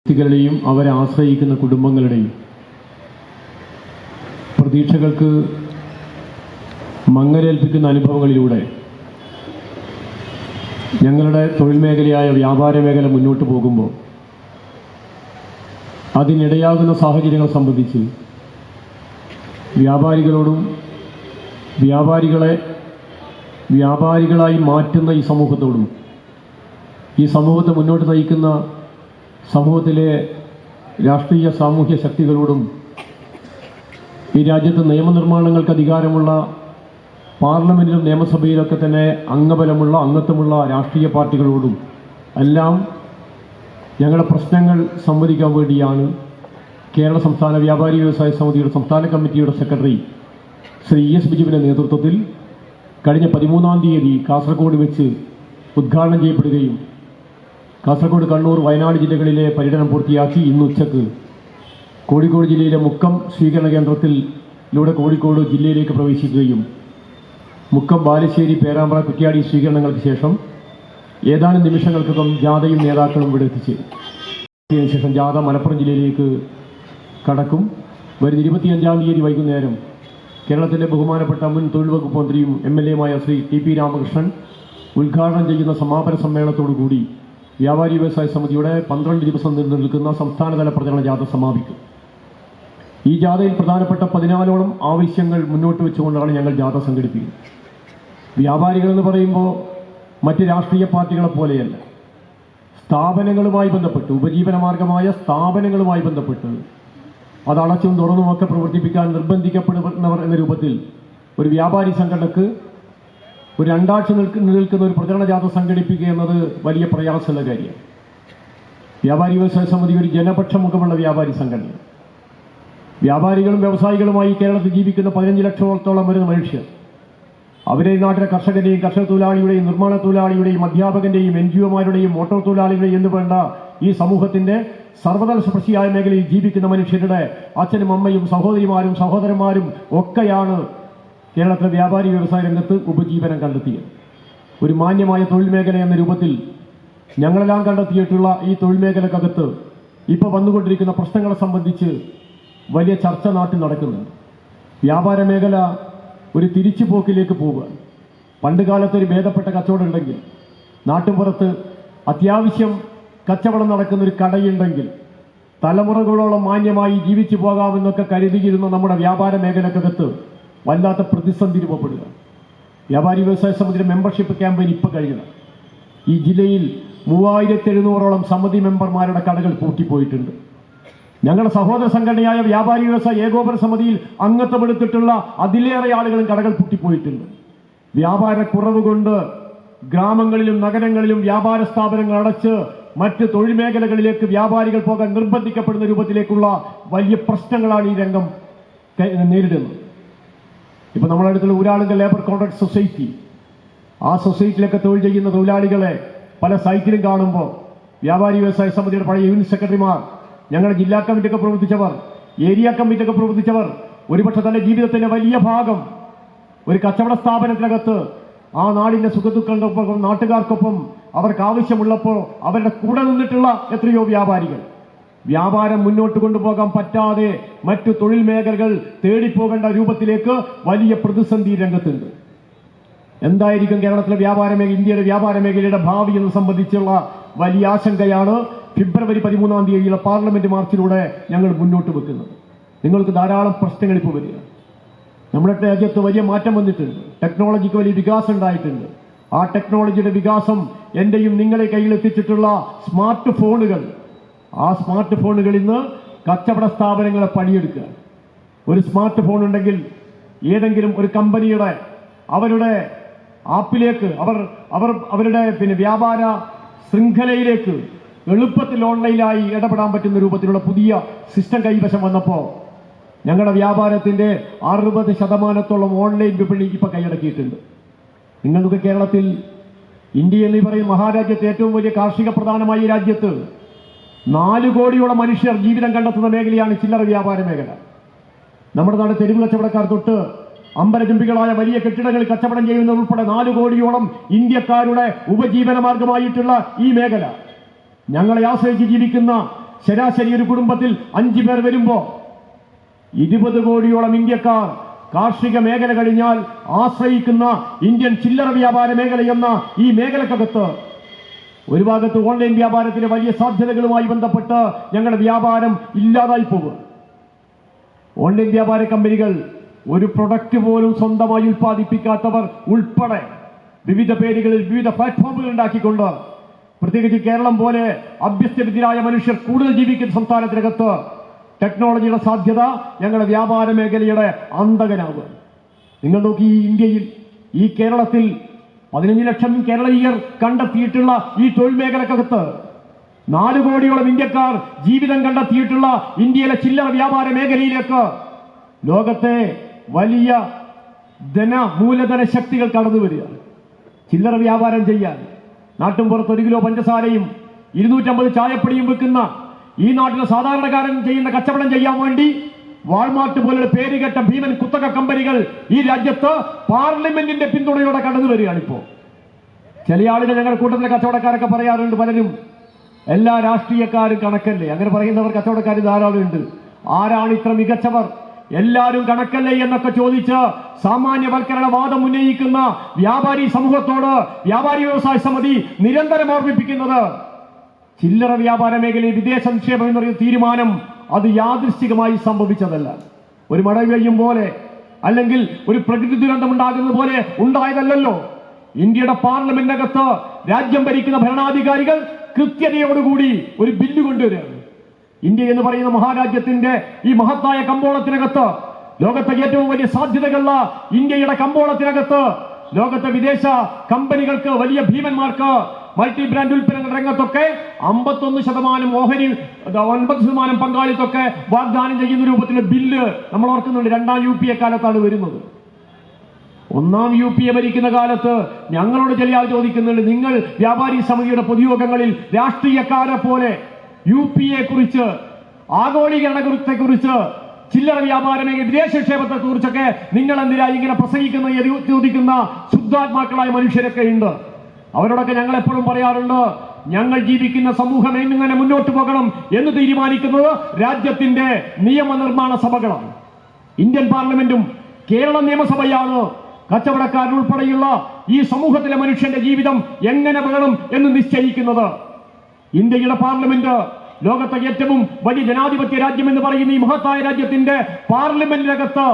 വ്യക്തികളുടെയും അവരെ ആശ്രയിക്കുന്ന കുടുംബങ്ങളുടെയും പ്രതീക്ഷകൾക്ക് മങ്ങലേൽപ്പിക്കുന്ന അനുഭവങ്ങളിലൂടെ ഞങ്ങളുടെ തൊഴിൽ മേഖലയായ വ്യാപാര മേഖല മുന്നോട്ട് പോകുമ്പോൾ അതിനിടയാകുന്ന സാഹചര്യങ്ങൾ സംബന്ധിച്ച് വ്യാപാരികളോടും വ്യാപാരികളായി മാറ്റുന്ന ഈ സമൂഹത്തോടും ഈ സമൂഹത്തെ മുന്നോട്ട് നയിക്കുന്ന സമൂഹത്തിലെ രാഷ്ട്രീയ സാമൂഹ്യ ശക്തികളോടും ഈ രാജ്യത്ത് നിയമനിർമ്മാണങ്ങൾക്ക് അധികാരമുള്ള പാർലമെന്റിലും നിയമസഭയിലൊക്കെ തന്നെ അംഗബലമുള്ള അംഗത്വമുള്ള രാഷ്ട്രീയ പാർട്ടികളോടും എല്ലാം ഞങ്ങളുടെ പ്രശ്നങ്ങൾ സംവദിക്കാൻ വേണ്ടിയാണ് കേരള സംസ്ഥാന വ്യാപാരി വ്യവസായ സമിതിയുടെ സംസ്ഥാന കമ്മിറ്റിയുടെ സെക്രട്ടറി ശ്രീ ES ബിജുവിൻ്റെ നേതൃത്വത്തിൽ കഴിഞ്ഞ 13-ാം തീയതി കാസർഗോഡ് വെച്ച് ഉദ്ഘാടനം ചെയ്യപ്പെടുകയും കാസർഗോഡ്, കണ്ണൂർ, വയനാട് ജില്ലകളിലെ പര്യടനം പൂർത്തിയാക്കി ഇന്ന് ഉച്ചക്ക് കോഴിക്കോട് ജില്ലയിലെ മുക്കം സ്വീകരണ കേന്ദ്രത്തിലൂടെ കോഴിക്കോട് ജില്ലയിലേക്ക് പ്രവേശിക്കുകയും മുക്കം, ബാലുശ്ശേരി, പേരാമ്പ്ര, കുറ്റ്യാടി സ്വീകരണങ്ങൾക്ക് ശേഷം ഏതാനും നിമിഷങ്ങൾക്കകം ജാഥയും നേതാക്കളും ഇവിടെ എത്തിച്ചേരും. ശേഷം ജാഥ മലപ്പുറം ജില്ലയിലേക്ക് കടക്കും. വരുന്ന 25-ാം തീയതി വൈകുന്നേരം കേരളത്തിലെ ബഹുമാനപ്പെട്ട മുൻ തൊഴിൽ വകുപ്പ് മന്ത്രിയും MLA-യുമായ ശ്രീ TP രാമകൃഷ്ണൻ ഉദ്ഘാടനം ചെയ്യുന്ന സമാപന സമ്മേളനത്തോടുകൂടി വ്യാപാരി വ്യവസായ സമിതിയുടെ 12 ദിവസം നീണ്ടു നിൽക്കുന്ന സംസ്ഥാനതല പ്രചരണ ജാഥ സമാപിക്കും. ഈ ജാഥയിൽ പ്രധാനപ്പെട്ട 14ഓളം ആവശ്യങ്ങൾ മുന്നോട്ട് വെച്ചുകൊണ്ടാണ് ഞങ്ങൾ ജാഥ സംഘടിപ്പിക്കുന്നത്. വ്യാപാരികളെന്ന് പറയുമ്പോൾ മറ്റ് രാഷ്ട്രീയ പാർട്ടികളെ പോലെയല്ല, സ്ഥാപനങ്ങളുമായി ബന്ധപ്പെട്ട്, ഉപജീവനമാർഗമായ സ്ഥാപനങ്ങളുമായി ബന്ധപ്പെട്ട് അത് അടച്ചും തുറന്നുമൊക്കെ പ്രവർത്തിപ്പിക്കാൻ നിർബന്ധിക്കപ്പെടുന്നവർ എന്ന രൂപത്തിൽ ഒരു വ്യാപാരി സംഘടനക്ക് ഒരു 2 ആഴ്ച നിൽക്കുന്ന ഒരു പ്രചരണ ജാഥ സംഘടിപ്പിക്കുക എന്നത് വലിയ പ്രയാസമുള്ള കാര്യമാണ്. വ്യാപാരി വ്യവസായ സമിതി ഒരു ജനപക്ഷമുഖമുള്ള വ്യാപാരി സംഘടന. വ്യാപാരികളും വ്യവസായികളുമായി കേരളത്തിൽ ജീവിക്കുന്ന 15 ലക്ഷത്തോളം വരുന്ന മനുഷ്യർ, അവരെ നാട്ടിലെ കർഷകന്റെയും കർഷക തൊഴിലാളിയുടെയും നിർമ്മാണ തൊഴിലാളിയുടെയും അധ്യാപകന്റെയും NGO-മാരുടെയും മോട്ടോർ തൊഴിലാളികളെയും എന്ന് വേണ്ട ഈ സമൂഹത്തിന്റെ സർവതല സ്പർശിയായ മേഖലയിൽ ജീവിക്കുന്ന മനുഷ്യരുടെ അച്ഛനും അമ്മയും സഹോദരിമാരും സഹോദരന്മാരും ഒക്കെയാണ് കേരളത്തിലെ വ്യാപാരി വ്യവസായ രംഗത്ത് ഉപജീവനം കണ്ടെത്തിയത്. ഒരു മാന്യമായ തൊഴിൽ മേഖല എന്ന രൂപത്തിൽ ഞങ്ങളെല്ലാം കണ്ടെത്തിയിട്ടുള്ള ഈ തൊഴിൽ മേഖലക്കകത്ത് ഇപ്പോൾ വന്നുകൊണ്ടിരിക്കുന്ന പ്രശ്നങ്ങളെ സംബന്ധിച്ച് വലിയ ചർച്ച നാട്ടിൽ നടക്കുന്നുണ്ട്. വ്യാപാര മേഖല ഒരു തിരിച്ചുപോക്കിലേക്ക് പോവുക. പണ്ട് കാലത്ത് ഒരു ഭേദപ്പെട്ട കച്ചവടം ഉണ്ടെങ്കിൽ, നാട്ടുപുറത്ത് അത്യാവശ്യം കച്ചവടം നടക്കുന്ന ഒരു കടയുണ്ടെങ്കിൽ തലമുറകളോളം മാന്യമായി ജീവിച്ചു പോകാമെന്നൊക്കെ കരുതിയിരുന്ന നമ്മുടെ വ്യാപാര മേഖലക്കകത്ത് വല്ലാത്ത പ്രതിസന്ധി രൂപപ്പെടുക. വ്യാപാരി വ്യവസായ സമിതിയുടെ മെമ്പർഷിപ്പ് ക്യാമ്പയിൻ ഇപ്പോൾ കഴിഞ്ഞത്. ഈ ജില്ലയിൽ 3700ഓളം സമിതി മെമ്പർമാരുടെ കടകൾ പൂട്ടിപ്പോയിട്ടുണ്ട്. ഞങ്ങളുടെ സഹോദര സംഘടനയായ വ്യാപാരി വ്യവസായ ഏകോപന സമിതിയിൽ അംഗത്വമെടുത്തിട്ടുള്ള അതിലേറെ ആളുകളും കടകൾ പൂട്ടിപ്പോയിട്ടുണ്ട്. വ്യാപാര കുറവ് കൊണ്ട് ഗ്രാമങ്ങളിലും നഗരങ്ങളിലും വ്യാപാര സ്ഥാപനങ്ങൾ അടച്ച് മറ്റ് തൊഴിൽ മേഖലകളിലേക്ക് വ്യാപാരികൾ പോകാൻ നിർബന്ധിക്കപ്പെടുന്ന രൂപത്തിലേക്കുള്ള വലിയ പ്രശ്നങ്ങളാണ് ഈ രംഗം നേരിടുന്നത്. ഇപ്പൊ നമ്മുടെ അടുത്തുള്ള ഊരാളുങ്കൽ ലേബർ കോൺട്രാക്ട് സൊസൈറ്റി, ആ സൊസൈറ്റിയിലൊക്കെ തൊഴിൽ ചെയ്യുന്ന തൊഴിലാളികളെ പല സൈറ്റിലും കാണുമ്പോൾ വ്യാപാരി വ്യവസായ സമിതിയുടെ പഴയ യൂണിറ്റ് സെക്രട്ടറിമാർ, ഞങ്ങളുടെ ജില്ലാ കമ്മിറ്റിയൊക്കെ പ്രവർത്തിച്ചവർ, ഏരിയ കമ്മിറ്റിയൊക്കെ പ്രവർത്തിച്ചവർ, ഒരുപക്ഷെ തന്റെ ജീവിതത്തിന്റെ വലിയ ഭാഗം ഒരു കച്ചവട സ്ഥാപനത്തിനകത്ത് ആ നാടിന്റെ സുഖദുഃഖങ്ങൾക്കൊപ്പം നാട്ടുകാർക്കൊപ്പം അവർക്ക് ആവശ്യമുള്ളപ്പോൾ അവരുടെ കൂടെ നിന്നിട്ടുള്ള എത്രയോ വ്യാപാരികൾ വ്യാപാരം മുന്നോട്ട് കൊണ്ടുപോകാൻ പറ്റാതെ മറ്റു തൊഴിൽ മേഖലകൾ തേടിപ്പോകേണ്ട രൂപത്തിലേക്ക് വലിയ പ്രതിസന്ധി രംഗത്തുണ്ട്. എന്തായിരിക്കും കേരളത്തിലെ വ്യാപാര മേഖല, ഇന്ത്യയുടെ വ്യാപാര മേഖലയുടെ ഭാവി എന്ന് സംബന്ധിച്ചുള്ള വലിയ ആശങ്കയാണ് ഫെബ്രുവരി 13-ാം തീയതിയിലെ പാർലമെന്റ് മാർച്ചിലൂടെ ഞങ്ങൾ മുന്നോട്ട് വെക്കുന്നത്. നിങ്ങൾക്ക് ധാരാളം പ്രശ്നങ്ങൾ ഇപ്പോൾ വരിക. നമ്മുടെ രാജ്യത്ത് വലിയ മാറ്റം വന്നിട്ടുണ്ട്. ടെക്നോളജിക്ക് വലിയ വികാസം ഉണ്ടായിട്ടുണ്ട്. ആ ടെക്നോളജിയുടെ വികാസം എന്റെയും നിങ്ങളെ കയ്യിലെത്തിച്ചിട്ടുള്ള സ്മാർട്ട് ഫോണുകൾ, ആ സ്മാർട്ട് ഫോണുകളിൽ നിന്ന് കച്ചവട സ്ഥാപനങ്ങളെ പണിയെടുക്കുക. ഒരു സ്മാർട്ട് ഫോൺ ഉണ്ടെങ്കിൽ ഏതെങ്കിലും ഒരു കമ്പനിയുടെ അവരുടെ ആപ്പിലേക്ക് അവരുടെ വ്യാപാര ശൃംഖലയിലേക്ക് എളുപ്പത്തിൽ ഓൺലൈനായി ഇടപെടാൻ പറ്റുന്ന രൂപത്തിലുള്ള പുതിയ സിസ്റ്റം കൈവശം വന്നപ്പോൾ ഞങ്ങളുടെ വ്യാപാരത്തിന്റെ 60% ഓൺലൈൻ വിപണി ഇപ്പൊ കൈയടക്കിയിട്ടുണ്ട്. നിങ്ങൾക്ക് കേരളത്തിൽ, ഇന്ത്യ എന്ന് പറയുന്ന മഹാരാജ്യത്തെ ഏറ്റവും വലിയ കാർഷിക പ്രധാനമായ രാജ്യത്ത് 4 കോടിയോളം മനുഷ്യർ ജീവിതം കണ്ടെത്തുന്ന മേഖലയാണ് ചില്ലറ വ്യാപാര മേഖല. നമ്മുടെ നാട് തെരുവ് കച്ചവടക്കാർ തൊട്ട് അമ്പരചുംബികളായ വലിയ കെട്ടിടങ്ങളിൽ കച്ചവടം ചെയ്യുന്നതുൾപ്പെടെ 4 കോടിയോളം ഇന്ത്യക്കാരുടെ ഉപജീവന മാർഗമായിട്ടുള്ള ഈ മേഖല, ഞങ്ങളെ ആശ്രയിച്ച് ജീവിക്കുന്ന ശരാശരി ഒരു കുടുംബത്തിൽ 5 പേർ വരുമ്പോ 20 കോടിയോളം ഇന്ത്യക്കാർ കാർഷിക മേഖല കഴിഞ്ഞാൽ ആശ്രയിക്കുന്ന ഇന്ത്യൻ ചില്ലറ വ്യാപാര മേഖലയെന്ന ഈ മേഖലക്കകത്ത് ഒരു ഭാഗത്ത് ഓൺലൈൻ വ്യാപാരത്തിന് വലിയ സാധ്യതകളുമായി ബന്ധപ്പെട്ട് ഞങ്ങളുടെ വ്യാപാരം ഇല്ലാതായി പോകും. ഓൺലൈൻ വ്യാപാര കമ്പനികൾ ഒരു പ്രൊഡക്റ്റ് പോലും സ്വന്തമായി ഉൽപ്പാദിപ്പിക്കാത്തവർ ഉൾപ്പെടെ വിവിധ പേരുകളിൽ വിവിധ പ്ലാറ്റ്ഫോമുകൾ ഉണ്ടാക്കിക്കൊണ്ട്, പ്രത്യേകിച്ച് കേരളം പോലെ അഭ്യസ്തവിദ്യരായ മനുഷ്യർ കൂടുതൽ ജീവിക്കുന്ന സംസ്ഥാനത്തിനകത്ത് ടെക്നോളജിയുടെ സാധ്യത ഞങ്ങളുടെ വ്യാപാര മേഖലയുടെ അന്തകനാവുക. നിങ്ങൾ നോക്കി, ഈ ഇന്ത്യയിൽ, ഈ കേരളത്തിൽ 15 ലക്ഷം കേരളീയർ കണ്ടെത്തിയിട്ടുള്ള ഈ തൊഴിൽ മേഖലക്കകത്ത് 4 കോടിയോളം ഇന്ത്യക്കാർ ജീവിതം കണ്ടെത്തിയിട്ടുള്ള ഇന്ത്യയിലെ ചില്ലറ വ്യാപാര മേഖലയിലേക്ക് ലോകത്തെ വലിയ മൂലധന ശക്തികൾ കടന്നു വരികയാണ്. ചില്ലറ വ്യാപാരം ചെയ്യാൻ നാട്ടുംപുറത്ത് 1 കിലോ പഞ്ചസാരയും 250 ചായപ്പൊടിയും വെക്കുന്ന ഈ നാട്ടിലെ സാധാരണക്കാരൻ ചെയ്യുന്ന കച്ചവടം ചെയ്യാൻ വേണ്ടി വാൾമാർട്ട് പോലുള്ള പേരുകെട്ട ഭീമൻ കുത്തക കമ്പനികൾ ഈ രാജ്യത്ത് പാർലമെന്റിന്റെ പിന്തുണയോടെ കടന്നു വരികയാണ്. ഇപ്പോൾ ചില ആളുകൾ ഞങ്ങളുടെ കൂട്ടത്തിലെ കച്ചവടക്കാരൊക്കെ പറയാറുണ്ട്, പലരും എല്ലാ രാഷ്ട്രീയക്കാരും കണക്കല്ലേ, അങ്ങനെ പറയുന്നവർ കച്ചവടക്കാർ ധാരാളം ഉണ്ട്. ആരാണ് ഇത്ര മികച്ചവർ, എല്ലാവരും കണക്കല്ലേ എന്നൊക്കെ ചോദിച്ച് സാമാന്യവൽക്കരണ വാദം ഉന്നയിക്കുന്ന വ്യാപാരി സമൂഹത്തോട് വ്യാപാരി വ്യവസായ സമിതി നിരന്തരം ഓർമ്മിപ്പിക്കുന്നത്, ചില്ലറ വ്യാപാര മേഖലയിൽ വിദേശ നിക്ഷേപം എന്ന് പറയുന്ന തീരുമാനം അത് യാദൃശ്ചികമായി സംഭവിച്ചതല്ല. ഒരു മഴ പെയ്യും പോലെ അല്ലെങ്കിൽ ഒരു പ്രകൃതി ദുരന്തം ഉണ്ടാകുന്നത് പോലെ ഉണ്ടായതല്ലോ. ഇന്ത്യയുടെ പാർലമെന്റിനകത്ത് രാജ്യം ഭരിക്കുന്ന ഭരണാധികാരികൾ കൃത്യതയോടുകൂടി ഒരു ബില്ല് കൊണ്ടുവരികയാണ്. ഇന്ത്യ എന്ന് പറയുന്ന മഹാരാജ്യത്തിന്റെ ഈ മഹത്തായ കമ്പോളത്തിനകത്ത്, ലോകത്തെ ഏറ്റവും വലിയ സാധ്യതകളുള്ള ഇന്ത്യയുടെ കമ്പോളത്തിനകത്ത്, ലോകത്തെ വിദേശ കമ്പനികൾക്ക്, വലിയ ഭീമന്മാർക്ക് മൾട്ടി ബ്രാൻഡ് ഉൽപ്പന്നങ്ങളുടെ രംഗത്തൊക്കെ 51% ഓഹരി, 9% പങ്കാളിത്തൊക്കെ വാഗ്ദാനം ചെയ്യുന്ന രൂപത്തിലുള്ള ബില്ല് നമ്മൾ ഓർക്കുന്നുണ്ട്. 2ാം UPA കാലത്താണ് വരുന്നത്. 1ാം UPA ഭരിക്കുന്ന കാലത്ത് ഞങ്ങളോട് ചില ആൾ ചോദിക്കുന്നുണ്ട്, നിങ്ങൾ വ്യാപാരി സമിതിയുടെ പൊതുയോഗങ്ങളിൽ രാഷ്ട്രീയക്കാരെ പോലെ UPA കുറിച്ച്, ആഗോളീകരണത്തെ കുറിച്ച്, ചില്ലറ വ്യാപാര മേഖല, വിദേശ നിക്ഷേപത്തെ കുറിച്ചൊക്കെ നിങ്ങൾ എന്തിനാ ഇങ്ങനെ പ്രസംഗിക്കുന്ന ചോദിക്കുന്ന ശുദ്ധാത്മാക്കളായ മനുഷ്യരൊക്കെ ഉണ്ട്. അവരോടൊക്കെ ഞങ്ങൾ എപ്പോഴും പറയാറുണ്ട്, ഞങ്ങൾ ജീവിക്കുന്ന സമൂഹം എങ്ങനെ മുന്നോട്ട് പോകണം എന്ന് തീരുമാനിക്കുന്നത് രാജ്യത്തിന്റെ നിയമനിർമ്മാണ സഭകളാണ്. ഇന്ത്യൻ പാർലമെന്റും കേരള നിയമസഭയാണ് കച്ചവടക്കാരുൾപ്പെടെയുള്ള ഈ സമൂഹത്തിലെ മനുഷ്യന്റെ ജീവിതം എങ്ങനെ വേണം എന്ന് നിശ്ചയിക്കുന്നത്. ഇന്ത്യയുടെ പാർലമെന്റ് ലോകത്തെ ഏറ്റവും വലിയ ജനാധിപത്യ രാജ്യം എന്ന് പറയുന്ന ഈ മഹത്തായ രാജ്യത്തിന്റെ പാർലമെന്റിനകത്ത്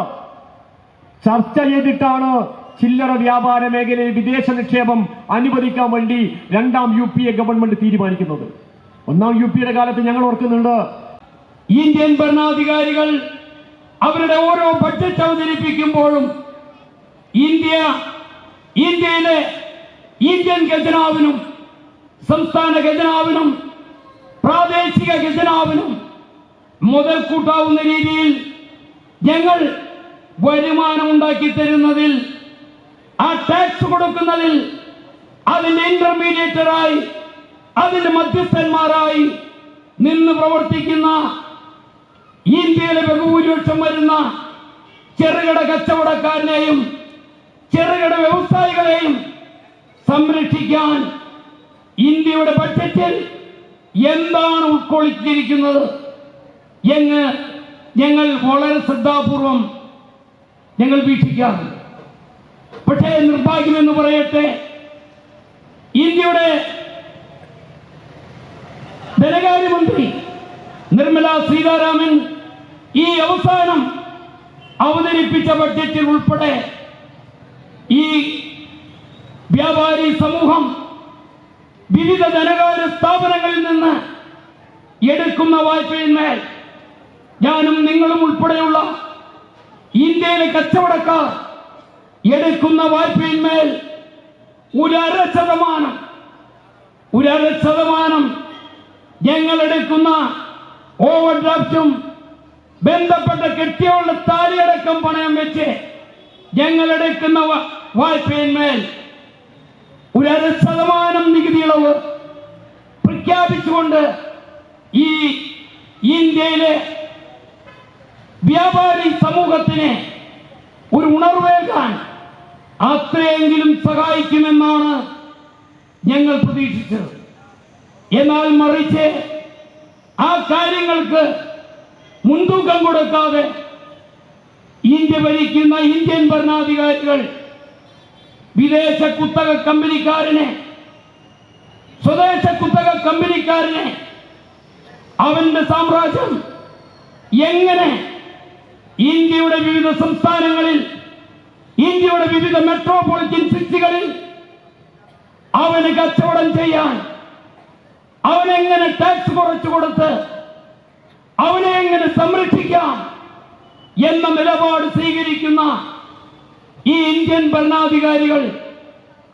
ചർച്ച ചെയ്തിട്ടാണ് ചില്ലറ വ്യാപാര മേഖലയിൽ വിദേശ നിക്ഷേപം അനുവദിക്കാൻ വേണ്ടി 2ാം UPA ഗവൺമെന്റ് തീരുമാനിക്കുന്നത്. 1ാം UPA കാലത്ത് ഞങ്ങൾ ഓർക്കുന്നുണ്ട്, ഇന്ത്യൻ ഭരണാധികാരികൾ അവരുടെ ഓരോ ബഡ്ജറ്റ് അവതരിപ്പിക്കുമ്പോഴും ഇന്ത്യയിലെ ഇന്ത്യൻ ഖജനാവിനും സംസ്ഥാന ഖജനാവിനും പ്രാദേശിക ഖജനാവിനും മുതൽ കൂട്ടാവുന്ന രീതിയിൽ ഞങ്ങൾ വരുമാനം ഉണ്ടാക്കി തരുന്നതിൽ, ആ ടാക്സ് കൊടുക്കുന്നതിൽ, അതിന്റെ ഇന്റർമീഡിയേറ്ററായി, അതിന്റെ മധ്യസ്ഥന്മാരായി നിന്ന് പ്രവർത്തിക്കുന്ന ഇന്ത്യയിലെ ബഹുഭൂരിപക്ഷം വരുന്ന ചെറുകിട കച്ചവടക്കാരനെയും ചെറുകിട വ്യവസായികളെയും സംരക്ഷിക്കാൻ ഇന്ത്യയുടെ ബഡ്ജറ്റിൽ എന്താണ് ഉൾക്കൊള്ളിച്ചിരിക്കുന്നത് എന്ന് ഞങ്ങൾ വളരെ ശ്രദ്ധാപൂർവം ഞങ്ങൾ വീക്ഷിക്കാറുണ്ട്. പക്ഷേ നിർഭാഗ്യമെന്ന് പറയട്ടെ, ഇന്ത്യയുടെ ധനകാര്യമന്ത്രി നിർമ്മല സീതാരാമൻ ഈ അവസാനം അവതരിപ്പിച്ച ബഡ്ജറ്റിൽ ഉൾപ്പെടെ ഈ വ്യാപാരി സമൂഹം വിവിധ ധനകാര്യ സ്ഥാപനങ്ങളിൽ നിന്ന് എടുക്കുന്ന വായ്പയിന്മേൽ ഞാനും നിങ്ങളും ഉൾപ്പെടെയുള്ള ഇന്ത്യയിലെ കച്ചവടക്കാർ എടുക്കുന്ന വായ്പയിന്മേൽ 1.5% ഞങ്ങൾ എടുക്കുന്ന ഓവർ ഡ്രാഫ്റ്റും ബന്ധപ്പെട്ട കെട്ടിയവളുടെ താലിയടക്കം പണയം വെച്ച് ഞങ്ങൾ എടുക്കുന്ന വായ്പയിന്മേൽ 1.5% നികുതി ഇളവ് പ്രഖ്യാപിച്ചുകൊണ്ട് ഈ ഇന്ത്യയിലെ വ്യാപാരി സമൂഹത്തിന് ഒരു ഉണർവേകാൻ അത്രയെങ്കിലും സഹായിക്കുമെന്നാണ് ഞങ്ങൾ പ്രതീക്ഷിച്ചത്. എന്നാൽ മറിച്ച് ആ കാര്യങ്ങൾക്ക് മുൻതൂക്കം കൊടുക്കാതെ ഇന്ത്യ ഭരിക്കുന്ന ഇന്ത്യൻ ഭരണാധികാരികൾ വിദേശ കുത്തക കമ്പനിക്കാരനെ, സ്വദേശ കുത്തക കമ്പനിക്കാരനെ, അവന്റെ സാമ്രാജ്യം എങ്ങനെ ഇന്ത്യയുടെ വിവിധ സംസ്ഥാനങ്ങളിൽ, ഇന്ത്യയുടെ വിവിധ മെട്രോപൊളിറ്റൻ സിറ്റികളിൽ അവന് കച്ചവടം ചെയ്യാൻ, അവനെങ്ങനെ ടാക്സ് കുറച്ചു കൊടുത്ത് അവനെ എങ്ങനെ സംരക്ഷിക്കാം എന്ന നിലപാട് സ്വീകരിക്കുന്ന ഈ ഇന്ത്യൻ ഭരണാധികാരികൾ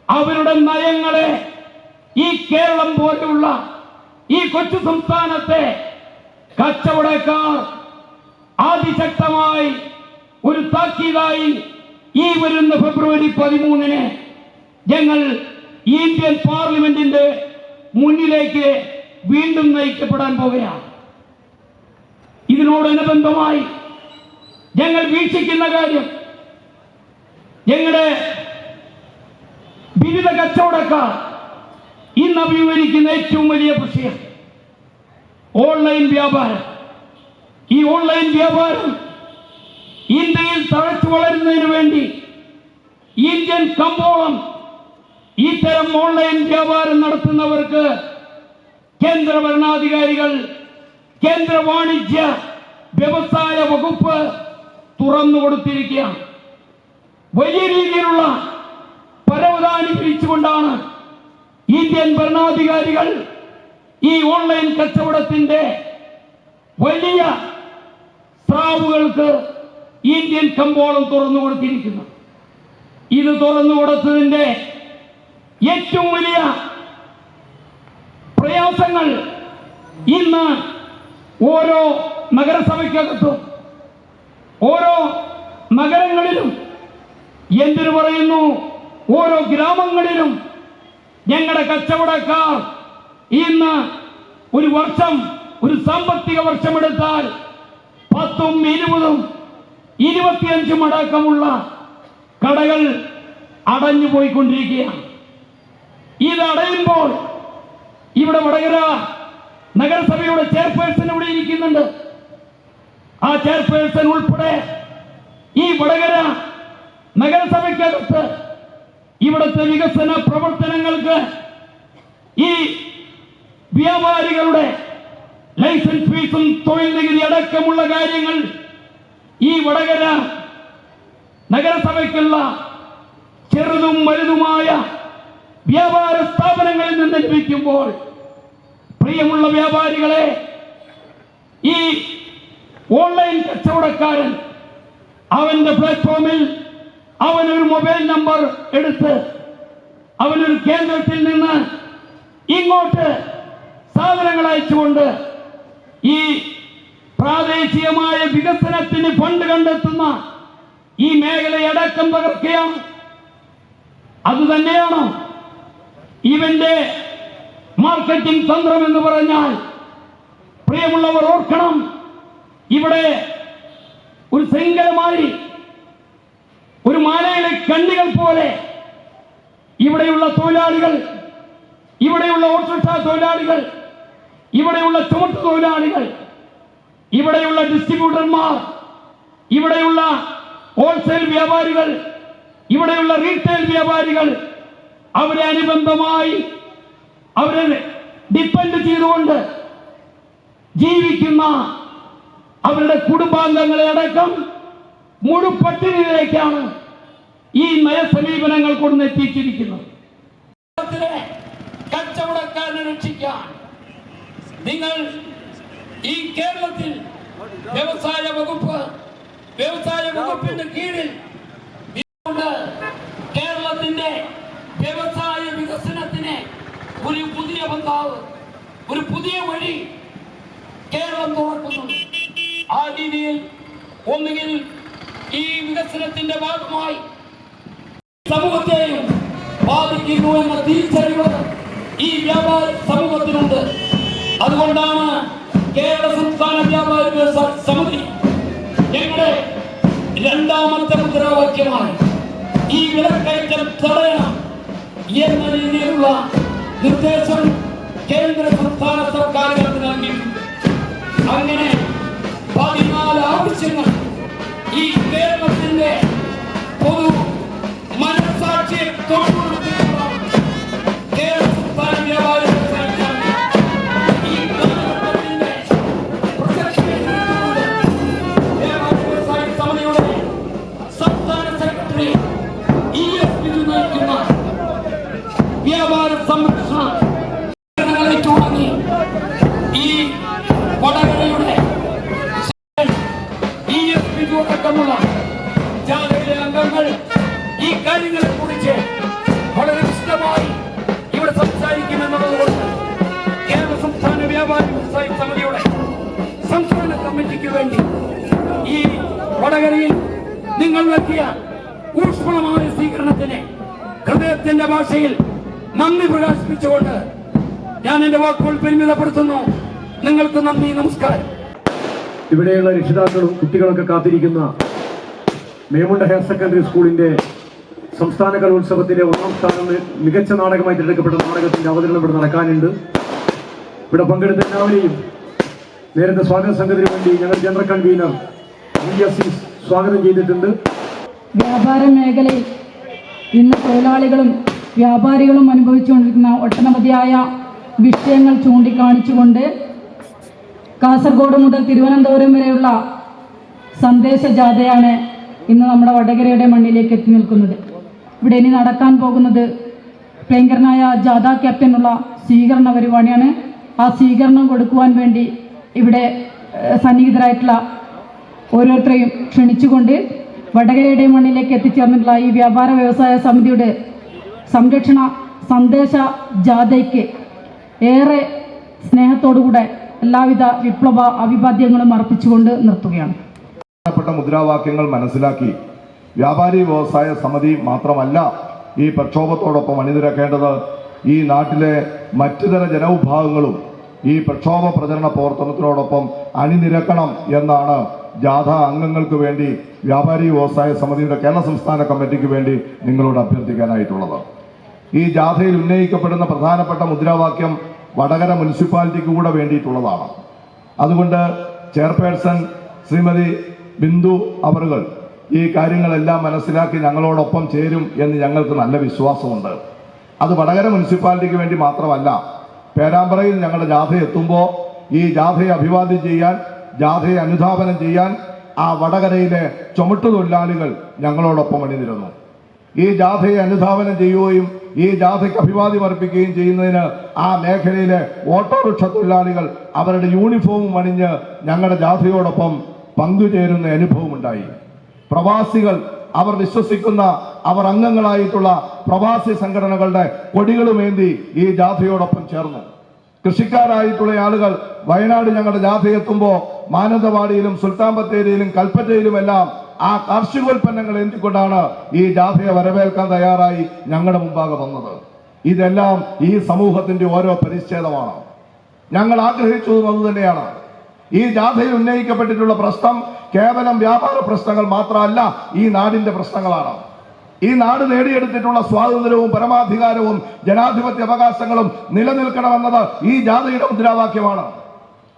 അവരുടെ നയങ്ങളെ ഈ കേരളം പോലെയുള്ള ഈ കൊച്ചു സംസ്ഥാനത്തെ കച്ചവടക്കാർ അതിശക്തമായി ഒരു താക്കീതായി ഈ വരുന്ന ഫെബ്രുവരി 13-ന് ഞങ്ങൾ ഇന്ത്യൻ പാർലമെന്റിന്റെ മുന്നിലേക്ക് വീണ്ടും നയിക്കപ്പെടാൻ പോവുകയാണ്. ഇതിനോടനുബന്ധമായി ഞങ്ങൾ വീക്ഷിക്കുന്ന കാര്യം, ഞങ്ങളുടെ വിവിധ കച്ചവടക്കാർ ഇന്ന് അഭിമുഖീകരിക്കുന്ന ഏറ്റവും വലിയ വിഷയം ഓൺലൈൻ വ്യാപാരം. ഈ ഓൺലൈൻ വ്യാപാരം ഇന്ത്യയിൽ തഴച്ചു വളരുന്നതിന് വേണ്ടി ഇന്ത്യൻ കമ്പോളം ഇത്തരം ഓൺലൈൻ വ്യാപാരം നടത്തുന്നവർക്ക് കേന്ദ്ര ഭരണാധികാരികൾ, കേന്ദ്ര വാണിജ്യ വ്യവസായ വകുപ്പ് തുറന്നു കൊടുത്തിരിക്കുകയാണ്. വലിയ രീതിയിലുള്ള പരവതാനി പിരിച്ചുകൊണ്ടാണ് ഇന്ത്യൻ ഭരണാധികാരികൾ ഈ ഓൺലൈൻ കച്ചവടത്തിന്റെ വലിയ സ്രാവുകൾക്ക് ഇന്ത്യൻ കമ്പോളം തുറന്നു കൊടുത്തിരിക്കുന്നു. ഇത് തുറന്നു കൊടുത്തതിന്റെ ഏറ്റവും വലിയ പ്രയാസങ്ങൾ ഇന്ന് ഓരോ നഗരസഭയ്ക്കകത്തും ഓരോ നഗരങ്ങളിലും, എന്തിനു പറയുന്നു ഓരോ ഗ്രാമങ്ങളിലും ഞങ്ങളുടെ കച്ചവടക്കാർ ഇന്ന് ഒരു വർഷം, ഒരു സാമ്പത്തിക വർഷമെടുത്താൽ 10ഉം 20ഉം 25ഉം അടക്കമുള്ള കടകൾ അടഞ്ഞു പോയിക്കൊണ്ടിരിക്കുകയാണ്. ഇത് അടയുമ്പോൾ ഇവിടെ വടകര നഗരസഭയുടെ ചെയർപേഴ്സൺ ഇവിടെ ഇരിക്കുന്നുണ്ട്. ആ ചെയർപേഴ്സൺ ഉൾപ്പെടെ ഈ വടകര നഗരസഭയ്ക്കകത്ത് ഇവിടുത്തെ വികസന പ്രവർത്തനങ്ങൾക്ക് ഈ വ്യാപാരികളുടെ ലൈസൻസ് ഫീസും തൊഴിൽ നികുതി അടക്കമുള്ള കാര്യങ്ങൾ ഈ വടകര നഗരസഭയ്ക്കുള്ള ചെറുതും വലുതുമായ വ്യാപാര സ്ഥാപനങ്ങളിൽ നിന്ന് ലഭിക്കുമ്പോൾ, പ്രിയമുള്ള വ്യാപാരികളെ, ഈ ഓൺലൈൻ കച്ചവടക്കാരൻ അവന്റെ പ്ലാറ്റ്ഫോമിൽ അവനൊരു മൊബൈൽ നമ്പർ എടുത്ത് അവനൊരു കേന്ദ്രത്തിൽ നിന്ന് ഇങ്ങോട്ട് സാധനങ്ങൾ അയച്ചുകൊണ്ട് ഈ പ്രാദേശികമായ വികസനത്തിന് ഫണ്ട് കണ്ടെത്തുന്ന ഈ മേഖലയടക്കം തകർക്കുകയാണ്. അതുതന്നെയാണ് ഇവന്റെ മാർക്കറ്റിംഗ് തന്ത്രം എന്ന് പറഞ്ഞാൽ. പ്രിയമുള്ളവർ ഓർക്കണം, ഇവിടെ ഒരു ശൃംഖലമായി, ഒരു മാലയിലെ കണ്ണികൾ പോലെ ഇവിടെയുള്ള തൊഴിലാളികൾ, ഇവിടെയുള്ള ഓട്ടോറിക്ഷ തൊഴിലാളികൾ, ഇവിടെയുള്ള ചുമട്ട് തൊഴിലാളികൾ, ഇവിടെയുള്ള ഡിസ്ട്രിബ്യൂട്ടർമാർ, ഇവിടെയുള്ള ഹോൾസെയിൽ വ്യാപാരികൾ, ഇവിടെയുള്ള റീറ്റെയിൽ വ്യാപാരികൾ, അവരെ അനുബന്ധമായി അവരെ ഡിപ്പെൻഡ് ചെയ്തുകൊണ്ട് ജീവിക്കുന്ന അവരുടെ കുടുംബാംഗങ്ങളെ അടക്കം മുഴുപട്ടിണിയിലേക്കാണ് ഈ നയസമീപനങ്ങൾ കൊണ്ടെത്തിച്ചിരിക്കുന്നത്. കച്ചവടക്കാരനെ രക്ഷിക്കാൻ നിങ്ങൾ ഈ കേരളത്തിൽ വ്യവസായ വകുപ്പിന്റെ കീഴിൽ കേരളത്തിന്റെ വ്യവസായ വികസനത്തിന് ഒരു പുതിയ ബന്ധാവ്, ഒരു പുതിയ വഴി കേരളം തുറക്കുന്നുണ്ട്. ആ രീതിയിൽ ഒന്നുകിൽ ഈ വികസനത്തിന്റെ ഭാഗമായി സമൂഹത്തെയും ബാധിക്കുന്നു എന്ന തിരിച്ചറിവ് ഈ വ്യാപാര സമൂഹത്തിനുണ്ട്. അതുകൊണ്ടാണ് കേരള സംസ്ഥാന വ്യാപാരി സമിതി ഞങ്ങളുടെ രണ്ടാമത്തെ മുദ്രാവാക്യമായി ഈ വിലക്കയറ്റം തടയണം എന്ന രീതിയിലുള്ള നിർദ്ദേശം കേന്ദ്ര സംസ്ഥാന സർക്കാരുകൾക്ക് നൽകിയിട്ടുണ്ട്. അങ്ങനെ 14 ആവശ്യങ്ങൾ ഈ കേരളത്തിന്റെ പൊതു മനസാക്ഷിയെ തൊട്ടുകൊടുത്തിട്ടുള്ള കേരള സംസ്ഥാന വ്യാപാരി വ്യവസായി ഈ കാലഘട്ടത്തിന്റെ പ്രസക്തിയെ ഉൾക്കൊണ്ടുകൊണ്ട് വ്യാപാരി വ്യവസായി സമിതിയുടെ സംസ്ഥാന സെക്രട്ടറി ES ബിജു നയിക്കുന്ന വ്യാപാര സംരക്ഷണ തുടങ്ങി ഈ വടകരയുടെ ES ബിജു അടക്കമുള്ള ജാഥയിലെ അംഗങ്ങൾ ഈ കാര്യങ്ങളെ കുറിച്ച് വളരെ വിശദമായി ഇവിടെ സംസാരിക്കുമെന്നുള്ളതുകൊണ്ട് കേരള സംസ്ഥാന വ്യാപാരി വ്യവസായി സമിതിയുടെ സംസ്ഥാന കമ്മിറ്റിക്ക് വേണ്ടി ഈ വടകരയിൽ നിങ്ങൾ നൽകിയ ഊഷ്മളമായ സ്വീകരണത്തിന് ഹൃദയത്തിന്റെ ഭാഷയിൽ നന്ദി പ്രകാശിപ്പിച്ചുകൊണ്ട് ഞാൻ എന്റെ വാക്കുകൾ പരിമിതപ്പെടുത്തുന്നു. നിങ്ങൾക്ക് നന്ദി, നമസ്കാരം. ഇവിടെയുള്ള രക്ഷിതാക്കളും കുട്ടികളൊക്കെ കാത്തിരിക്കുന്ന മേമുണ്ട ഹയർ സെക്കൻഡറി സ്കൂളിന്റെ സംസ്ഥാന കലോത്സവത്തിലെ 1ാം സ്ഥാനം മികച്ച നാടകമായി തിരഞ്ഞെടുക്കപ്പെട്ട നാടകത്തിന്റെ അവതരണം ഇവിടെ നടക്കാനുണ്ട്. ഇവിടെ പങ്കെടുത്ത എല്ലാവരെയും നേരത്തെ സ്വാഗത സംഘത്തിന് വേണ്ടി ഞങ്ങൾ ജനറൽ കൺവീനർ VSC സ്വാഗതം ചെയ്തിട്ടുണ്ട്. വ്യാപാര മേഖലയിൽ ഇന്ന് തൊഴിലാളികളും വ്യാപാരികളും അനുഭവിച്ചുകൊണ്ടിരിക്കുന്ന ഒട്ടനവധിയായ വിഷയങ്ങൾ ചൂണ്ടിക്കാണിച്ചുകൊണ്ട് കാസർഗോഡ് മുതൽ തിരുവനന്തപുരം വരെയുള്ള സന്ദേശ ജാഥയാണ് ഇന്ന് നമ്മുടെ വടകരയുടെ മണ്ണിലേക്ക് എത്തി നിൽക്കുന്നത്. ഇവിടെ ഇനി നടക്കാൻ പോകുന്നത് പ്രിയങ്കരനായ ജാഥ ക്യാപ്റ്റനുള്ള സ്വീകരണ പരിപാടിയാണ്. ആ സ്വീകരണം കൊടുക്കുവാൻ വേണ്ടി ഇവിടെ സന്നിഹിതരായിട്ടുള്ള ഓരോരുത്തരെയും ക്ഷണിച്ചുകൊണ്ട് വടകരയുടെ മണ്ണിലേക്ക് എത്തിച്ചേർന്നിട്ടുള്ള ഈ വ്യാപാര വ്യവസായ സമിതിയുടെ സംരക്ഷണ സന്ദേശ ജാഥയ്ക്ക് ഏറെ സ്നേഹത്തോടുകൂടെ എല്ലാവിധ വിപ്ലവ അഭിവാദ്യങ്ങളും അർപ്പിച്ചുകൊണ്ട് നിർത്തുകയാണ്. മുദ്രാവാക്യങ്ങൾ മനസ്സിലാക്കി വ്യാപാരി വ്യവസായ സമിതി മാത്രമല്ല ഈ പ്രക്ഷോഭത്തോടൊപ്പം അണിനിരക്കേണ്ടത്. ഈ നാട്ടിലെ മറ്റു തര ജനവിഭാഗങ്ങളും ഈ പ്രക്ഷോഭ പ്രചരണ പ്രവർത്തനത്തിനോടൊപ്പം അണിനിരക്കണം എന്നാണ് ജാഥ അംഗങ്ങൾക്ക് വേണ്ടി വ്യാപാരി വ്യവസായ സമിതിയുടെ കേരള സംസ്ഥാന കമ്മിറ്റിക്ക് വേണ്ടി നിങ്ങളോട് അഭ്യർത്ഥിക്കാനായിട്ടുള്ളത്. ഈ ജാഥയിൽ ഉന്നയിക്കപ്പെടുന്ന പ്രധാനപ്പെട്ട മുദ്രാവാക്യം വടകര മുനിസിപ്പാലിറ്റിക്ക് കൂടെ വേണ്ടിയിട്ടുള്ളതാണ്. അതുകൊണ്ട് ചെയർപേഴ്സൺ ശ്രീമതി ബിന്ദു അവറുകൾ ഈ കാര്യങ്ങളെല്ലാം മനസ്സിലാക്കി ഞങ്ങളോടൊപ്പം ചേരും എന്ന് ഞങ്ങൾക്ക് നല്ല വിശ്വാസമുണ്ട്. അത് വടകര മുനിസിപ്പാലിറ്റിക്ക് വേണ്ടി മാത്രമല്ല, പേരാമ്പ്രയിൽ ഞങ്ങളുടെ ജാഥ എത്തുമ്പോൾ ഈ ജാഥയെ അഭിവാദ്യം ചെയ്യാൻ, ജാഥയെ അനുധാവനം ചെയ്യാൻ ആ വടകരയിലെ ചുമട്ടുതൊഴിലാളികൾ ഞങ്ങളോടൊപ്പം അണിനിരന്നു. ഈ ജാഥയെ അനുധാവനം ചെയ്യുകയും ഈ ജാഥയ്ക്ക് അഭിവാദ്യം അർപ്പിക്കുകയും ചെയ്യുന്നതിന് ആ മേഖലയിലെ ഓട്ടോറിക്ഷ തൊഴിലാളികൾ അവരുടെ യൂണിഫോമും അണിഞ്ഞ് ഞങ്ങളുടെ ജാഥയോടൊപ്പം പങ്കുചേരുന്ന അനുഭവമുണ്ടായി. പ്രവാസികൾ അവർ വിശ്വസിക്കുന്ന അവർ അംഗങ്ങളായിട്ടുള്ള പ്രവാസി സംഘടനകളുടെ കൊടികളുമേന്തി ഈ ജാഥയോടൊപ്പം ചേർന്നു. കൃഷിക്കാരായിട്ടുള്ള ആളുകൾ വയനാട് ഞങ്ങളുടെ ജാഥ എത്തുമ്പോൾ മാനന്തവാടിയിലും സുൽത്താൻ ബത്തേരിയിലും കൽപ്പറ്റയിലുമെല്ലാം ആ കാർഷികോൽപ്പന്നങ്ങൾ എന്തിക്കൊണ്ടാണ് ഈ ജാഥയെ വരവേൽക്കാൻ തയ്യാറായി ഞങ്ങളുടെ മുമ്പാകെ വന്നത്. ഇതെല്ലാം ഈ സമൂഹത്തിന്റെ ഓരോ പരിച്ഛേദമാണ്. ഞങ്ങൾ ആഗ്രഹിച്ചതും അതുതന്നെയാണ്. ഈ ജാഥയിൽ ഉന്നയിക്കപ്പെട്ടിട്ടുള്ള പ്രശ്നം കേവലം വ്യാപാര പ്രശ്നങ്ങൾ മാത്രമല്ല, ഈ നാടിന്റെ പ്രശ്നങ്ങളാണ്. ഈ നാട് നേടിയെടുത്തിട്ടുള്ള സ്വാതന്ത്ര്യവും പരമാധികാരവും ജനാധിപത്യ അവകാശങ്ങളും നിലനിൽക്കണമെന്നത് ഈ ജാഥയുടെ മുദ്രാവാക്യമാണ്.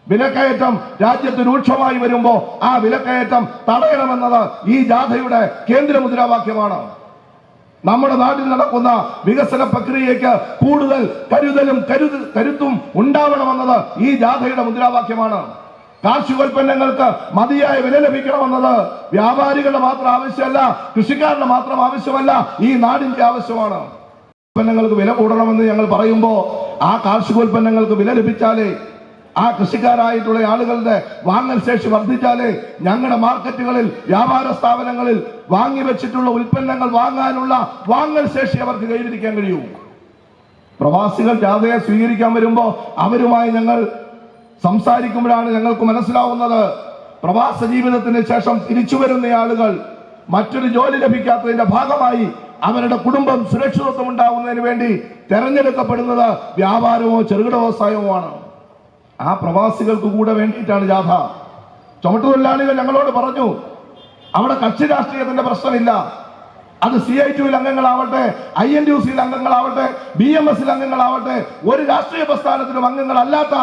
വിലക്കയറ്റം രാജ്യത്ത് രൂക്ഷമായി വരുമ്പോൾ ആ വിലക്കയറ്റം തടയണമെന്നത് ഈ ജാഥയുടെ കേന്ദ്ര മുദ്രാവാക്യമാണ്. നമ്മുടെ നാട്ടിൽ നടക്കുന്ന വികസന പ്രക്രിയയ്ക്ക് കൂടുതൽ കരുത്തും ഉണ്ടാവണമെന്നത് ഈ ജാഥയുടെ മുദ്രാവാക്യമാണ്. കാർഷികോൽപ്പന്നങ്ങൾക്ക് മതിയായ വില ലഭിക്കണമെന്നത് വ്യാപാരികളുടെ മാത്രം ആവശ്യമല്ല, കൃഷിക്കാരുടെ മാത്രം ആവശ്യമല്ല, ഈ നാടിന്റെ ആവശ്യമാണ്. ഉൽപ്പന്നങ്ങൾക്ക് വില കൂടണമെന്ന് ഞങ്ങൾ പറയുമ്പോൾ ആ കാർഷികോൽപ്പന്നങ്ങൾക്ക് വില ലഭിച്ചാലേ, ആ കൃഷിക്കാരായിട്ടുള്ള ആളുകളുടെ വാങ്ങൽ ശേഷി വർദ്ധിച്ചാലേ ഞങ്ങളുടെ മാർക്കറ്റുകളിൽ, വ്യാപാര സ്ഥാപനങ്ങളിൽ വാങ്ങിവെച്ചിട്ടുള്ള ഉൽപ്പന്നങ്ങൾ വാങ്ങാനുള്ള വാങ്ങൽ ശേഷി അവർക്ക് കൈവരിക്കാൻ കഴിയൂ. പ്രവാസികൾ ജാഥയെ സ്വീകരിക്കാൻ വരുമ്പോൾ അവരുമായി ഞങ്ങൾ സംസാരിക്കുമ്പോഴാണ് ഞങ്ങൾക്ക് മനസ്സിലാവുന്നത്, പ്രവാസ ജീവിതത്തിന് ശേഷം തിരിച്ചു വരുന്ന ആളുകൾ മറ്റൊരു ജോലി ലഭിക്കാത്തതിന്റെ ഭാഗമായി അവരുടെ കുടുംബം സുരക്ഷിതത്വം ഉണ്ടാവുന്നതിന് വേണ്ടി തെരഞ്ഞെടുക്കപ്പെടുന്നത് വ്യാപാരമോ ചെറുകിട വ്യവസായവുമാണ്. ആ പ്രവാസികൾക്ക് കൂടെ വേണ്ടിയിട്ടാണ് ജാഥ. ചുമട്ടുതൊഴിലാളികൾ ഞങ്ങളോട് പറഞ്ഞു, അവിടെ കക്ഷി രാഷ്ട്രീയത്തിന്റെ പ്രശ്നമില്ല. അത് CITUവിൽ അംഗങ്ങളാവട്ടെ, INTUC അംഗങ്ങളാവട്ടെ, BMS അംഗങ്ങളാവട്ടെ, ഒരു രാഷ്ട്രീയ പ്രസ്ഥാനത്തിലും അംഗങ്ങളല്ലാത്ത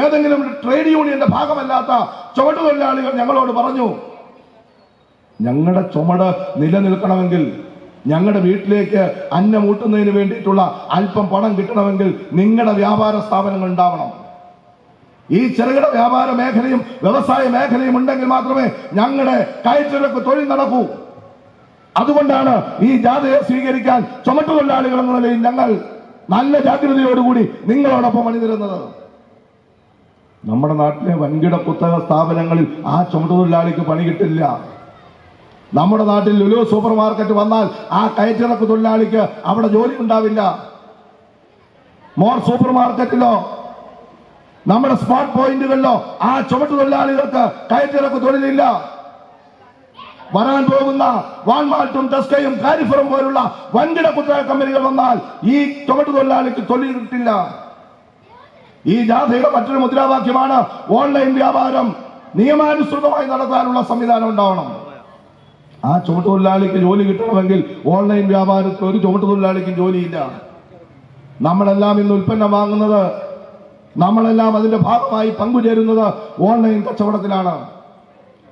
ഏതെങ്കിലും ട്രേഡ് യൂണിയന്റെ ഭാഗമല്ലാത്ത ചുമട്ടുതൊഴിലാളികൾ ഞങ്ങളോട് പറഞ്ഞു, ഞങ്ങളുടെ ചുമട് നിലനിൽക്കണമെങ്കിൽ, ഞങ്ങളുടെ വീട്ടിലേക്ക് അന്നമൂട്ടുന്നതിന് വേണ്ടിയിട്ടുള്ള അല്പം പണം കിട്ടണമെങ്കിൽ നിങ്ങളുടെ വ്യാപാര സ്ഥാപനങ്ങൾ ഉണ്ടാവണം. ഈ ചെറുകിട വ്യാപാര മേഖലയും വ്യവസായ മേഖലയും ഉണ്ടെങ്കിൽ മാത്രമേ ഞങ്ങളുടെ കയറ്റിറക്ക് തൊഴിൽ നടക്കൂ. അതുകൊണ്ടാണ് ഈ ജാഥയെ സ്വീകരിക്കാൻ ചുമട്ടുതൊഴിലാളികൾ എന്ന നിലയിൽ ഞങ്ങൾ നല്ല ജാഗ്രതയോടുകൂടി നിങ്ങളോടൊപ്പം അണിനിരുന്നത്. നമ്മുടെ നാട്ടിലെ വൻകിട പുസ്തക സ്ഥാപനങ്ങളിൽ ആ ചുമട്ടുതൊഴിലാളിക്ക് പണി കിട്ടില്ല. നമ്മുടെ നാട്ടിൽ ലുലു സൂപ്പർ മാർക്കറ്റ് വന്നാൽ ആ കയറ്റിറക്ക് തൊഴിലാളിക്ക് അവിടെ ജോലി ഉണ്ടാവില്ല. മോർ സൂപ്പർ മാർക്കറ്റിലോ നമ്മുടെ സ്മാർട്ട് പോയിന്റുകളിലോ ആ ചുമട്ടുതൊഴിലാളികൾക്ക് കയറ്റിറക്ക് തൊഴിലില്ല. വരാൻ പോകുന്ന വാൾമാർട്ടും ടെസ്കയും കാരിഫറും പോലുള്ള വൻകിട പുസ്തക കമ്പനികൾ വന്നാൽ ഈ ചുമട്ടുതൊഴിലാളിക്ക് തൊഴിൽ കിട്ടില്ല. ഈ ജാഥയുടെ മറ്റൊരു മുദ്രാവാക്യമാണ് ഓൺലൈൻ വ്യാപാരം നിയമാനുസൃതമായി നടത്താനുള്ള സംവിധാനം ഉണ്ടാവണം. ആ ചുമട്ടുതൊഴിലാളിക്ക് ജോലി കിട്ടണമെങ്കിൽ ഓൺലൈൻ വ്യാപാരത്തിൽ ഒരു ചുമട്ടുതൊഴിലാളിക്കും ജോലിയില്ല. നമ്മളെല്ലാം ഇന്ന് ഉൽപ്പന്നം വാങ്ങുന്നത്, നമ്മളെല്ലാം അതിന്റെ ഭാഗമായി പങ്കുചേരുന്നത് ഓൺലൈൻ കച്ചവടത്തിലാണ്.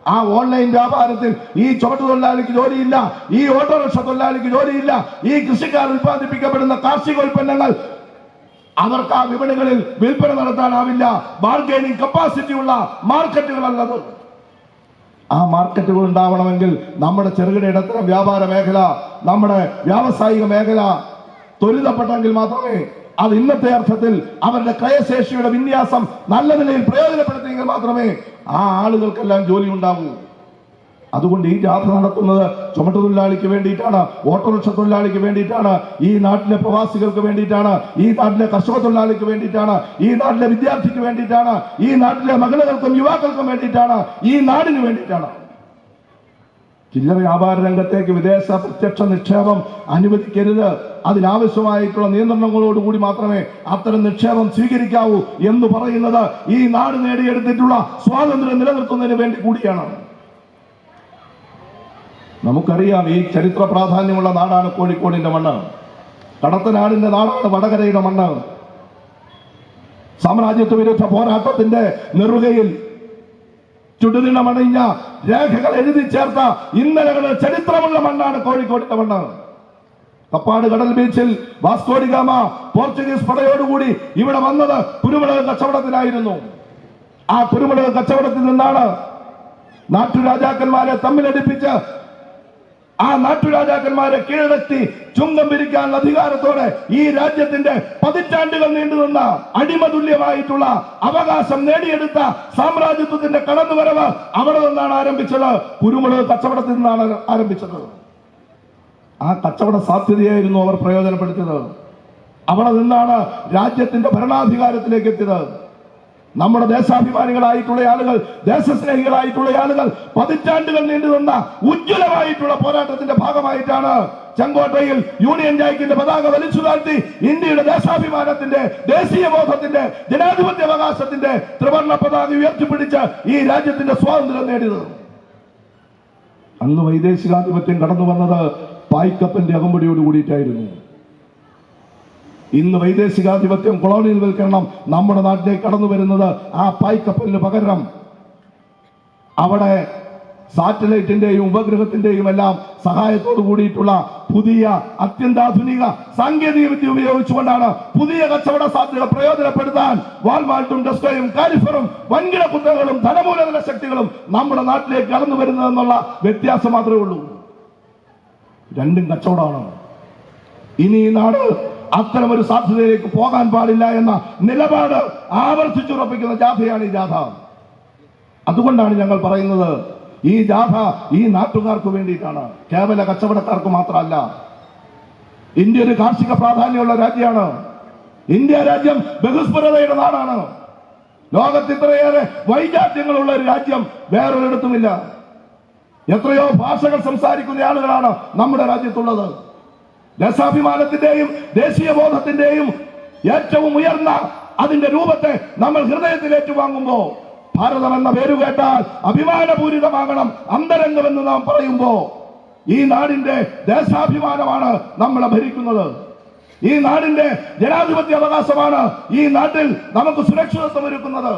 ആ ഓൺലൈൻ വ്യാപാരത്തിൽ ഈ ചുമട്ടുതൊഴിലാളിക്ക് ജോലിയില്ല, ഈ ഓട്ടോറിക്ഷ തൊഴിലാളിക്ക് ജോലിയില്ല, ഈ കൃഷിക്കാർ ഉൽപ്പാദിപ്പിക്കപ്പെടുന്ന കാർഷികോൽപ്പന്നങ്ങൾ അവർക്ക് ആ വിപണികളിൽ വിൽപ്പന നടത്താനാവില്ല. ബാർഗൈനിങ് കപ്പാസിറ്റി ഉള്ള മാർക്കറ്റുകളല്ലത്. ആ മാർക്കറ്റുകൾ ഉണ്ടാവണമെങ്കിൽ നമ്മുടെ ചെറുകിട ഇടത്തരം വ്യാപാര മേഖല, നമ്മുടെ വ്യാവസായിക മേഖല ത്വരിതപ്പെട്ടെങ്കിൽ മാത്രമേ, അത് ഇന്നത്തെ അർത്ഥത്തിൽ അവരുടെ ക്രയശേഷിയുടെ വിന്യാസം നല്ല നിലയിൽ പ്രയോജനപ്പെടുത്തിയെങ്കിൽ മാത്രമേ ആ ആളുകൾക്കെല്ലാം ജോലി ഉണ്ടാകൂ. അതുകൊണ്ട് ഈ ജാഥ നടത്തുന്നത് ചുമട്ടുതൊഴിലാളിക്ക് വേണ്ടിയിട്ടാണ്, ഓട്ടോറിക്ഷ തൊഴിലാളിക്ക് വേണ്ടിയിട്ടാണ്, ഈ നാട്ടിലെ പ്രവാസികൾക്ക് വേണ്ടിയിട്ടാണ്, ഈ നാട്ടിലെ കർഷക തൊഴിലാളിക്ക് വേണ്ടിയിട്ടാണ്, ഈ നാട്ടിലെ വിദ്യാർത്ഥിക്ക് വേണ്ടിയിട്ടാണ്, ഈ നാട്ടിലെ മഹിളകൾക്കും യുവാക്കൾക്കും വേണ്ടിയിട്ടാണ്, ഈ നാടിന് വേണ്ടിയിട്ടാണ്. ചില്ലറ വ്യാപാര രംഗത്തേക്ക് വിദേശ പ്രത്യക്ഷ നിക്ഷേപം അനുവദിക്കരുത്, അതിനാവശ്യമായിട്ടുള്ള നിയന്ത്രണങ്ങളോടുകൂടി മാത്രമേ അത്തരം നിക്ഷേപം സ്വീകരിക്കാവൂ എന്ന് പറയുന്നത് ഈ നാട് നേടിയെടുത്തിട്ടുള്ള സ്വാതന്ത്ര്യം നിലനിർത്തുന്നതിന് വേണ്ടി കൂടിയാണ്. നമുക്കറിയാം, ഈ ചരിത്ര പ്രാധാന്യമുള്ള നാടാണ് കോഴിക്കോടിന്റെ മണ്ണ്, കടത്തനാടിന്റെ നാടാണ് വടകരയുടെ മണ്ണ്. സാമ്രാജ്യത്വ വിരുദ്ധ പോരാട്ടത്തിന്റെ നെറുകയിൽ ചുടുനിണമണിഞ്ഞ രേഖകൾ എഴുതി ചേർത്ത ഇന്നലകളിൽ ചരിത്രമുള്ള മണ്ണാണ് കോഴിക്കോടിന്റെ മണ്ണ്. കപ്പാട് കടൽ ബീച്ചിൽ വാസ്കോ ഡി ഗാമ പോർച്ചുഗീസ് പടയോടുകൂടി ഇവിടെ വന്നത് കുരുമുളക് കച്ചവടത്തിനായിരുന്നു. ആ കുരുമുളക് കച്ചവടത്തിൽ നിന്നാണ് നാട്ടുരാജാക്കന്മാരെ തമ്മിലടിപ്പിച്ച് ആ നാട്ടുരാജാക്കന്മാരെ കീഴടക്കി ചുങ്കം പിരിക്കാനുള്ള അധികാരത്തോടെ ഈ രാജ്യത്തിന്റെ പതിറ്റാണ്ടുകൾ നീണ്ടുനിന്ന അടിമതുല്യമായിട്ടുള്ള അവകാശം നേടിയെടുത്ത സാമ്രാജ്യത്വത്തിന്റെ കടന്നുവരവ് അവിടെ നിന്നാണ് ആരംഭിച്ചത്. കുരുമുളക് കച്ചവടത്തിൽ നിന്നാണ് ആരംഭിച്ചത്. ആ കച്ചവട സാധ്യതയായിരുന്നു അവർ പ്രയോജനപ്പെടുത്തിയത്. അവിടെ നിന്നാണ് രാജ്യത്തിന്റെ ഭരണാധികാരത്തിലേക്ക് എത്തിയത്. നമ്മുടെ ദേശാഭിമാനികളായിട്ടുള്ള ആളുകൾ, ദേശസ്നേഹികളായിട്ടുള്ള ആളുകൾ പതിറ്റാണ്ടുകൾ നീണ്ടുനിന്ന ഉജ്ജ്വലമായിട്ടുള്ള പോരാട്ടത്തിന്റെ ഭാഗമായിട്ടാണ് ചെങ്കോട്ടയിൽ യൂണിയൻ ജാക്കിന്റെ പതാക വലിച്ചു താഴ്ത്തി ഇന്ത്യയുടെ ദേശാഭിമാനത്തിന്റെ, ദേശീയ ബോധത്തിന്റെ, ജനാധിപത്യ അവകാശത്തിന്റെ ത്രിവർണ്ണ പതാക ഉയർത്തിപ്പിടിച്ച് ഈ രാജ്യത്തിന്റെ സ്വാതന്ത്ര്യം നേടിയത്. അന്ന് വൈദേശികാധിപത്യം കടന്നു വന്നത് പായ്ക്കപ്പന്റെ അകമ്പടിയോട് കൂടിയിട്ടായിരുന്നു. ഇന്ന് വൈദേശികാധിപത്യം, കൊളോണിയൽവൽക്കരണം നമ്മുടെ നാട്ടിലേക്ക് കടന്നു വരുന്നത് ആ പായ്ക്കപ്പലിന് പകരം അവിടെ സാറ്റലൈറ്റിന്റെയും ഉപഗ്രഹത്തിന്റെയും എല്ലാം സഹായത്തോടു കൂടിയിട്ടുള്ള പുതിയ അത്യന്താധുനിക സാങ്കേതിക വിദ്യ ഉപയോഗിച്ചുകൊണ്ടാണ് പുതിയ കച്ചവട സാധ്യത പ്രയോജനപ്പെടുത്താൻ വാൾമാർട്ടും ടെസ്കോയും കാരിഫറും വൻകിട കുത്തകളും ധനമൂലധന ശക്തികളും നമ്മുടെ നാട്ടിലേക്ക് കടന്നു വരുന്നതെന്നുള്ള വ്യത്യാസം മാത്രമേ ഉള്ളൂ. രണ്ടും കച്ചവടമാണ്. ഇനി ഈ നാട് അത്തരമൊരു സാധ്യതയിലേക്ക് പോകാൻ പാടില്ല എന്ന നിലപാട് ആവർത്തിച്ചുറപ്പിക്കുന്ന ജാഥയാണ് ഈ ജാഥ. അതുകൊണ്ടാണ് ഞങ്ങൾ പറയുന്നത്, ഈ ജാഥ ഈ നാട്ടുകാർക്ക് വേണ്ടിയിട്ടാണ്, കേവല കച്ചവടക്കാർക്ക് മാത്രമല്ല. ഇന്ത്യ ഒരു കാർഷിക പ്രാധാന്യമുള്ള രാജ്യമാണ്. ഇന്ത്യ രാജ്യം ബഹുസ്വരതയുടെ നാടാണ്. ലോകത്ത് ഇത്രയേറെ വൈജാത്യങ്ങളുള്ള ഒരു രാജ്യം വേറൊരിടത്തുമില്ല. എത്രയോ ഭാഷകൾ സംസാരിക്കുന്ന ആളുകളാണ് നമ്മുടെ രാജ്യത്തുള്ളത്. ദേശാഭിമാനത്തിന്റെയും ദേശീയ ബോധത്തിന്റെയും ഏറ്റവും ഉയർന്ന അതിന്റെ രൂപത്തെ നമ്മൾ ഹൃദയത്തിൽ ഏറ്റുവാങ്ങുമ്പോ, ഭാരതം എന്ന പേരു കേട്ടാൽ അഭിമാനപൂരിതമാകണം അന്തരംഗമെന്ന് നാം പറയുമ്പോ, ഈ നാടിന്റെ ദേശാഭിമാനമാണ് നമ്മളെ ഭരിക്കുന്നത്. ഈ നാടിന്റെ ജനാധിപത്യ അവകാശമാണ് ഈ നാട്ടിൽ നമുക്ക് സുരക്ഷിതത്വം ഒരുക്കുന്നത്.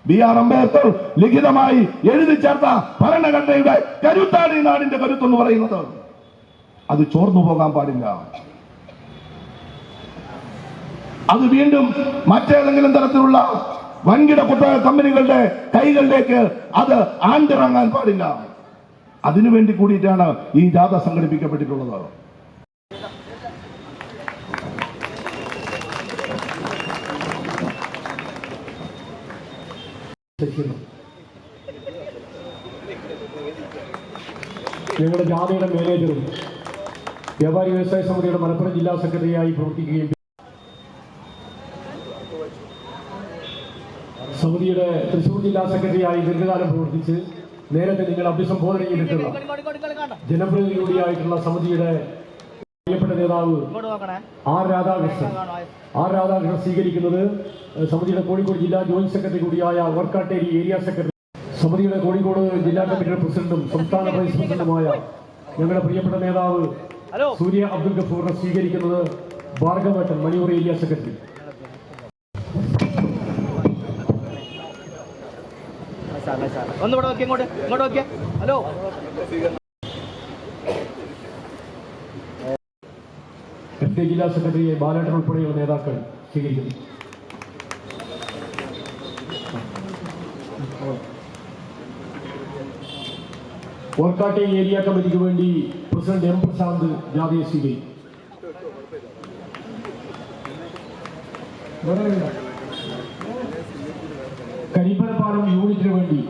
BR അംബേദ്കർ ലിഖിതമായി എഴുതി ചേർത്ത ഭരണഘടനയുടെ കരുത്താണ് ഈ നാടിന്റെ കരുത്തെന്ന് പറയുന്നത്. അത് ചോർന്നു പോകാൻ പാടില്ല. അത് വീണ്ടും മറ്റേതെങ്കിലും തരത്തിലുള്ള വൻകിട കുത്തക കമ്പനികളുടെ കൈകളിലേക്ക് അത് ആണ്ടിറങ്ങാൻ പാടില്ല. അതിനുവേണ്ടി കൂടിയിട്ടാണ് ഈ ജാഥ സംഘടിപ്പിക്കപ്പെട്ടിട്ടുള്ളത്. ഞങ്ങളുടെ ജാഥയുടെ മാനേജറും വ്യാപാരി വ്യവസായ സമിതിയുടെ മലപ്പുറം ജില്ലാ സെക്രട്ടറിയായി പ്രവർത്തിക്കുകയും സമിതിയുടെ തൃശൂർ ജില്ലാ സെക്രട്ടറിയായി ദീർഘകാലം പ്രവർത്തിച്ച് നേരത്തെ നിങ്ങൾ അഭിസംബോധന ചെയ്തിട്ടുള്ള ജനപ്രതിനിധി കൂടിയായിട്ടുള്ള സമിതിയുടെ പ്രിയപ്പെട്ട നേതാവ് ആർ രാധാകൃഷ്ണൻ സ്വീകരിക്കുന്നത് സമിതിയുടെ കോഴിക്കോട് ജില്ലാ ജോയിന്റ് സെക്രട്ടറി കൂടിയായ വർക്കാട്ടേരി ഏരിയ സെക്രട്ടറി, സമിതിയുടെ കോഴിക്കോട് ജില്ലാ കമ്മിറ്റിയുടെ പ്രസിഡന്റും സംസ്ഥാന വൈസ് പ്രസിഡന്റുമായ ഞങ്ങളുടെ പ്രിയപ്പെട്ട നേതാവ് സൂര്യ അബ്ദുൽ ഗഫൂറിനെ സ്വീകരിക്കുന്നത് ഭാർഗവട്ടൻ മണിയൂർ ഏരിയ സെക്രട്ടറി. ഒന്നിവിടെ നോക്കി, ഇങ്ങോട്ട് നോക്കിയേ. ഹലോ, FD ജില്ലാ സെക്രട്ടറിയെ ബാലേട്ടൻ ഉൾപ്പെടെയുള്ള നേതാക്കൾ സ്വീകരിക്കുന്നു. ഓർക്കാട്ടെ ഏരിയ കമ്മിറ്റിക്ക് വേണ്ടി പ്രസിഡന്റ് M പ്രശാന്ത് ജാഥയെ സ്വീകരിക്കും. കരിമ്പനപ്പാലം യൂണിറ്റിന് വേണ്ടി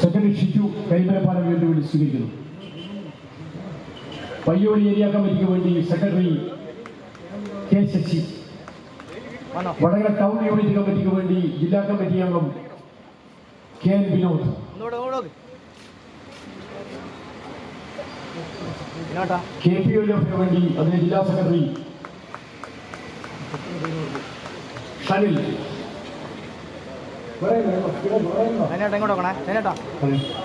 സെക്രട്ടറി ഷിജു കരിമ്പനപ്പാലം യൂണിറ്റിന് വേണ്ടി സ്വീകരിക്കുന്നു. പയ്യോളി ഏരിയ കമ്മിറ്റിക്ക് വേണ്ടി secretary K Sasi, Vadakara town unit കമ്മിറ്റിക്ക് വേണ്ടി ജില്ലാ കമ്മിറ്റി അംഗം KN വിനോദ്, KPOF വേണ്ടി അതിന്റെ ജില്ലാ സെക്രട്ടറി ഷനിൽ. ഇങ്ങോട്ട് നോക്കണേ നേട്ടാ,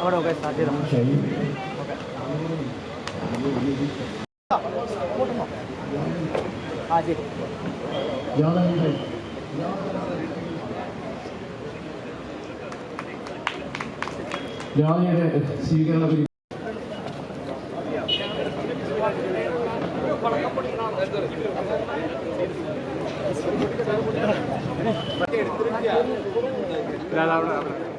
അവിടെ ഓക്കെ സ്റ്റാർട്ട് ചെയ്തോ. ആ ശരി. ജാഥയുടെ സ്വീകരണ അവിടെ